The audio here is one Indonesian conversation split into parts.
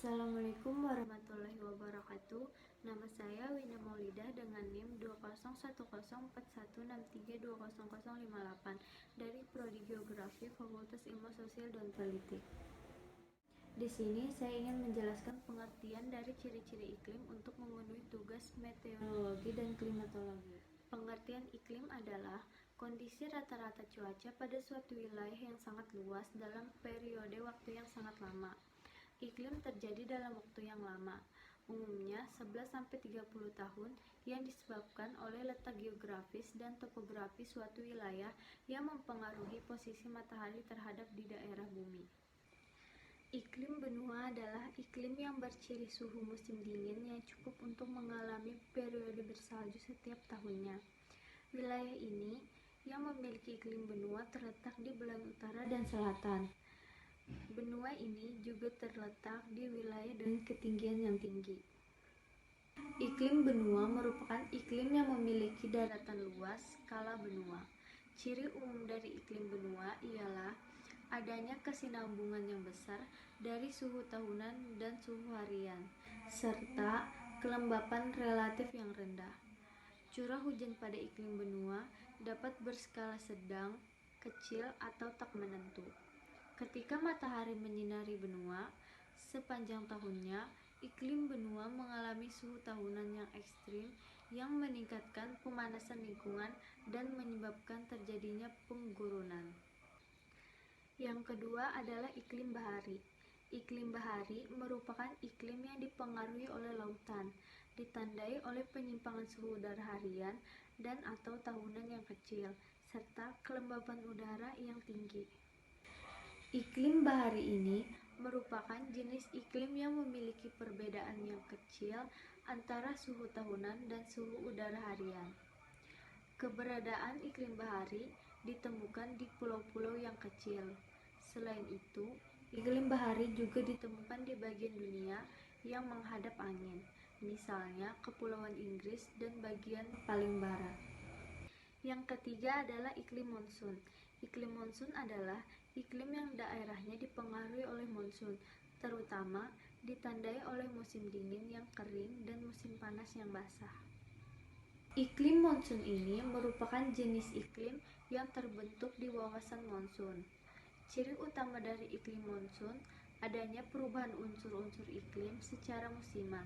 Assalamualaikum warahmatullahi wabarakatuh. Nama saya Wina Maulidah dengan NIM 20104163200058 dari Prodi Geografi Fakultas Ilmu Sosial dan Politik. Di sini saya ingin menjelaskan pengertian dari ciri-ciri iklim untuk memenuhi tugas meteorologi dan klimatologi. Pengertian iklim adalah kondisi rata-rata cuaca pada suatu wilayah yang sangat luas dalam periode waktu yang sangat lama. Iklim terjadi dalam waktu yang lama, umumnya 11-30 tahun, yang disebabkan oleh letak geografis dan topografi suatu wilayah yang mempengaruhi posisi matahari terhadap di daerah bumi. Iklim benua adalah iklim yang berciri suhu musim dingin yang cukup untuk mengalami periode bersalju setiap tahunnya. Wilayah ini yang memiliki iklim benua terletak di belahan utara dan selatan. Benua ini juga terletak di wilayah dengan ketinggian yang tinggi. Iklim benua merupakan iklim yang memiliki daratan luas skala benua. Ciri umum dari iklim benua ialah adanya kesinambungan yang besar dari suhu tahunan dan suhu harian, serta kelembapan relatif yang rendah. Curah hujan pada iklim benua dapat berskala sedang, kecil, atau tak menentu. Ketika matahari menyinari benua sepanjang tahunnya, iklim benua mengalami suhu tahunan yang ekstrim yang meningkatkan pemanasan lingkungan dan menyebabkan terjadinya penggurunan. Yang kedua adalah iklim bahari. Iklim bahari merupakan iklim yang dipengaruhi oleh lautan, ditandai oleh penyimpangan suhu udara harian dan atau tahunan yang kecil, serta kelembapan udara yang tinggi. Iklim bahari ini merupakan jenis iklim yang memiliki perbedaan yang kecil antara suhu tahunan dan suhu udara harian. Keberadaan iklim bahari ditemukan di pulau-pulau yang kecil. Selain itu, iklim bahari juga ditemukan di bagian dunia yang menghadap angin, misalnya Kepulauan Inggris dan bagian paling barat. Yang ketiga adalah iklim monsun. Iklim monsun adalah iklim yang daerahnya dipengaruhi oleh monsun, terutama ditandai oleh musim dingin yang kering dan musim panas yang basah. Iklim monsun ini merupakan jenis iklim yang terbentuk di wawasan monsun. Ciri utama dari iklim monsun adanya perubahan unsur-unsur iklim secara musiman.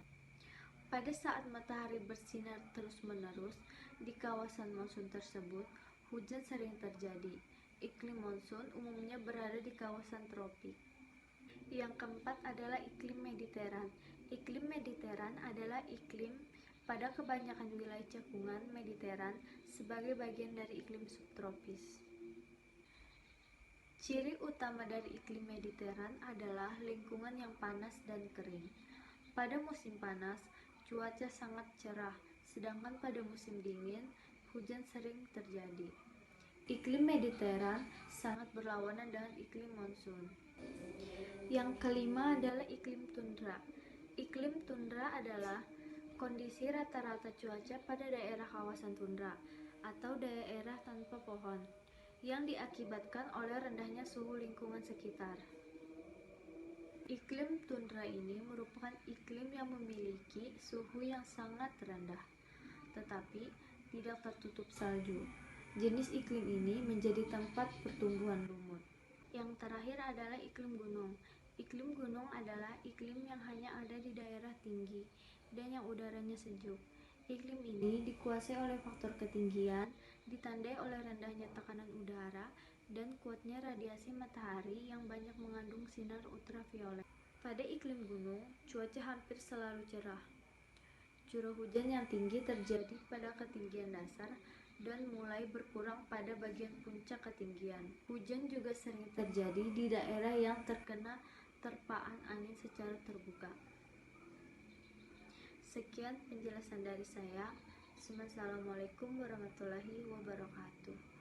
Pada saat matahari bersinar terus-menerus di kawasan monsun tersebut, hujan sering terjadi. Iklim monsun umumnya berada di kawasan tropik. Yang keempat adalah iklim mediteran. Iklim mediteran adalah iklim pada kebanyakan wilayah cekungan mediteran sebagai bagian dari iklim subtropis. Ciri utama dari iklim mediteran adalah lingkungan yang panas dan kering. Pada musim panas, cuaca sangat cerah, sedangkan pada musim dingin, hujan sering terjadi. Iklim mediteran sangat berlawanan dengan iklim monsun. Yang kelima adalah iklim tundra. Iklim tundra adalah kondisi rata-rata cuaca pada daerah kawasan tundra atau daerah tanpa pohon yang diakibatkan oleh rendahnya suhu lingkungan sekitar. Iklim tundra ini merupakan iklim yang memiliki suhu yang sangat rendah, tetapi tidak tertutup salju. Jenis iklim ini menjadi tempat pertumbuhan lumut. Yang terakhir adalah iklim gunung. Iklim gunung adalah iklim yang hanya ada di daerah tinggi dan yang udaranya sejuk. Iklim ini dikuasai oleh faktor ketinggian, ditandai oleh rendahnya tekanan udara, dan kuatnya radiasi matahari yang banyak mengandung sinar ultraviolet. Pada iklim gunung, cuaca hampir selalu cerah. Curah hujan yang tinggi terjadi pada ketinggian dasar dan mulai berkurang pada bagian puncak ketinggian. Hujan juga sering terjadi di daerah yang terkena terpaan angin secara terbuka. Sekian penjelasan dari saya. Assalamualaikum warahmatullahi wabarakatuh.